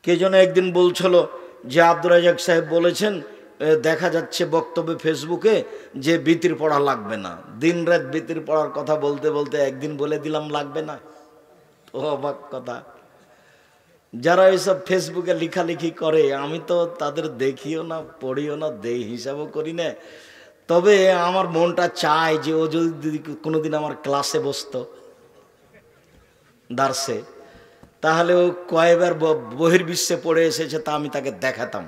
কে যেন একদিন বলছিল যে আব্দুর রাজ্জাক সাহেব বলেছেন, দেখা যাচ্ছে বক্তব্যে ফেসবুকে যে বিতির পড়া লাগবে না। দিন রাত বিতির পড়ার কথা বলতে বলতে একদিন বলে দিলাম লাগবে না। ও অবাক কথা। যারা এইসব ফেসবুকে লেখালেখি করে আমি তো তাদের দেখিও না, পড়িও না, হিসাবও করি না। তবে আমার মনটা চায় যে ও যদি কোনোদিন আমার ক্লাসে বসতো দার্সে, তাহলে ও কয়েকবার বহির্বিশ্বে পড়ে এসেছে তা আমি তাকে দেখাতাম।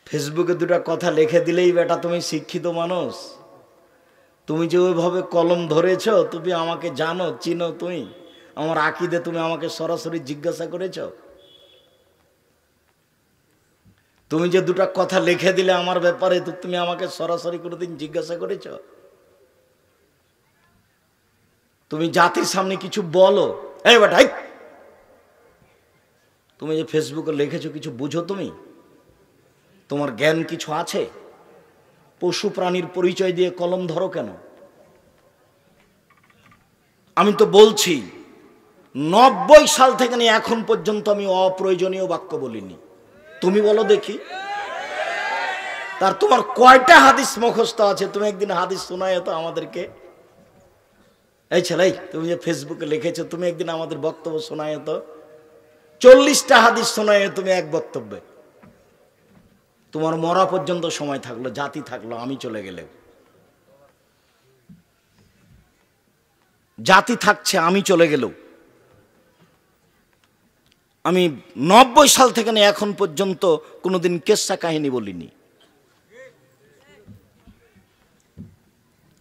ফেসবুকে দুটা কথা লিখে দিলেই বেটা তুমি শিক্ষিত মানুষ, তুমি যে ওইভাবে কলম ধরেছ, তুমি আমাকে জানো, চিনো, তুমি আমার আকীদা তুমি আমাকে সরাসরি জিজ্ঞাসা করেছ, তুমি যে দুটা কথা লিখে দিলে আমার ব্যাপারে তো তুমি আমাকে সরাসরি কোনোদিন জিজ্ঞাসা করেছ? তুমি জাতির সামনে কিছু বলো, এই বেটা তুমি যে ফেসবুকে লিখেছো কিছু বুঝো? তুমি তোমার জ্ঞান কিছু আছে? পশু প্রাণীর পরিচয় দিয়ে কলম ধরো কেন? আমি তো বলছি 90 সাল থেকে নিয়ে এখন পর্যন্ত আমি অপ্রয়োজনীয় বাক্য বলিনি। তুমি বলো দেখি, তার তোমার কয়টা হাদিস মুখস্থ আছে? তুমি একদিন হাদিস শোনায় তো আমাদেরকে। এই ছেলে, তুমি যে ফেসবুকে লিখেছো, তুমি একদিন আমাদের বক্তব্য শোনায় তো। 40টা হাদিস শোনায় তুমি এক বক্তব্যে। তোমার মরা পর্যন্ত সময় থাকলো, জাতি থাকলো, আমি চলে গেলে জাতি থাকছে, আমি চলে গেলেও আমি 90 সাল থেকে নিয়ে এখন পর্যন্ত কোনোদিন কেসা কাহিনী বলিনি।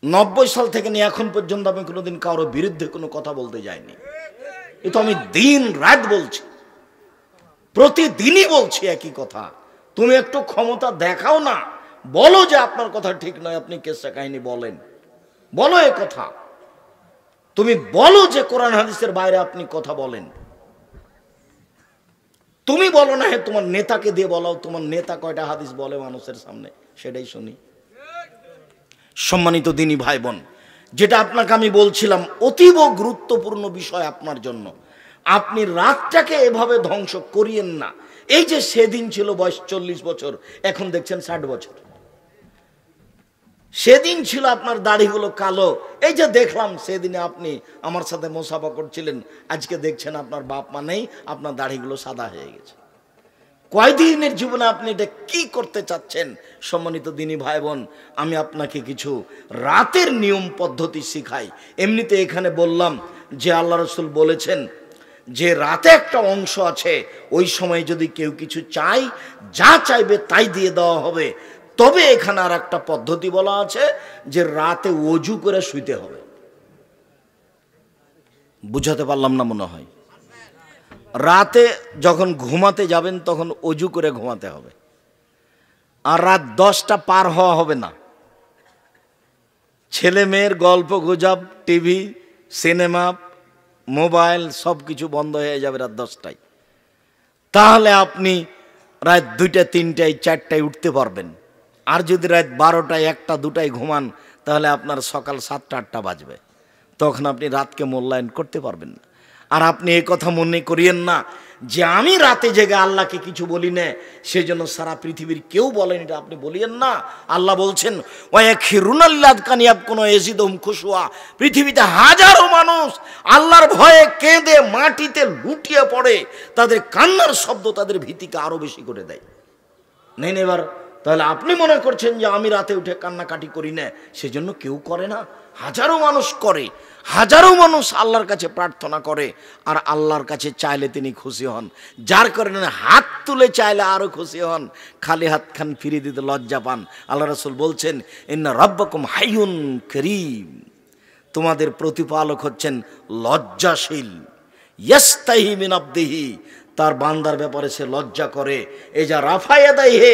90 সাল থেকে নিয়ে এখন পর্যন্ত আমি কোনোদিন কারো বিরুদ্ধে কোনো কথা বলতে যাইনি। এ তো আমি দিন রাত বলছি, প্রতিদিনই বলছি একই কথা। তুমি একটু ক্ষমতা দেখাও না, বলো যে আপনার কথা ঠিক নয়, আপনি কেসা কাহিনী বলেন, বলো এ কথা। তুমি বলো যে কোরআন হাদিসের বাইরে আপনি কথা বলেন। তুমি বলো না, হ্যাঁ তোমার নেতাকে দিয়ে বলো, তোমার নেতা কয়টা হাদিস বলে মানুষের সামনে, সেটাই শুনি। সম্মানিত দিনী ভাই বোন, যেটা আপনাকে আমি বলছিলাম অতীব গুরুত্বপূর্ণ বিষয় আপনার জন্য। আপনি রাতটাকে এভাবে ধ্বংস করিয়েন না। এই যে সেদিন ছিল বয়স 40 বছর, এখন দেখছেন 60 বছর। সেদিন ছিল আপনার দাড়িগুলো কালো, এই যে দেখলাম সেদিনে আপনি আমার সাথে মোসাফা করছিলেন, আজকে দেখছেন আপনার বাপ মা নেই, আপনার দাড়িগুলো সাদা হয়ে গেছে। কয়দিনের জীবনে আপনি এটা কি করতে চাচ্ছেন? সম্মানিত দিনী ভাই বোন, আমি আপনাকে কিছু রাতের নিয়ম পদ্ধতি শিখাই। এমনিতে এখানে বললাম যে আল্লাহ রসুল বলেছেন যে রাতে একটা অংশ আছে, ওই সময় যদি কেউ কিছু চায়, যা চাইবে তাই দিয়ে দেওয়া হবে। তবে এখানে আর একটা পদ্ধতি বলা আছে যে রাতে ওযু করে শুইতে হবে। বুঝাতে পারলাম না মনে হয়। রাতে যখন ঘুমাতে যাবেন তখন ওযু করে ঘুমাতে হবে, আর রাত 10টা পার হওয়া হবে না। ছেলে মেয়ের গল্প গুজব, টিভি, সিনেমা, মোবাইল সব কিছু বন্ধ হয়ে যাবে রাত 10টায়। তাহলে আপনি রাত 2টা, 3টায়, 4টায় উঠতে পারবেন। আর যদি রাত 12টায়, 1টা, 2টায় ঘুমান, তাহলে আপনার সকাল 7টা, 8টা বাজবে। তখন আপনি রাতকে মূল্যায়ন করতে পারবেন না। আর আপনি এই কথা মনে করিয়েন না যে আমি রাতে জেগে আল্লাহকে কিছু বলি না, সেই জন্য সারা পৃথিবীর কেউ বলেন, এটা আপনি বলিয়েন না। আল্লাহ বলছেন পৃথিবীতে হাজারো মানুষ আল্লাহর ভয়ে কেঁদে মাটিতে লুটিয়ে পড়ে, তাদের কান্নার শব্দ তাদের ভীতিকে আরো বেশি করে দেয়। নেন এবার, তাহলে আপনি মনে করছেন যে আমি রাতে উঠে কান্নাকাটি করি না, সেজন্য কেউ করে না? হাজারো মানুষ করে, হাজারো মানুষ আল্লাহর কাছে প্রার্থনা করে, আর আল্লাহর কাছে চাইলে তিনি খুশি হন। যার কারণে হাত তুলে চাইলে আরো খুশি হন, খালি হাত খান ফিরিয়ে দিতে লজ্জা পান। আল্লাহ রাসূল বলছেন ইন্না রাব্বাকুম হাইয়ুন কারীম, তোমাদের প্রতিপালক হচ্ছেন লজ্জাশীল। ইয়াস্তাহি মিন আবদিহি, তার বান্দার ব্যাপারে সে লজ্জা করে। এই যা রাফায়াদাই হে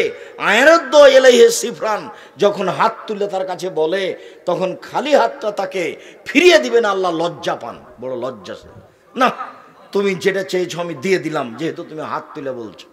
আয়রদ্দ এলাইহে সিফরান, যখন হাত তুলে তার কাছে বলে তখন খালি হাতটা তাকে ফিরিয়ে দিবেন, আল্লাহ লজ্জা পান, বড় লজ্জা। না, তুমি যেটা চেয়েছো আমি দিয়ে দিলাম, যেহেতু তুমি হাত তুলে বলছো।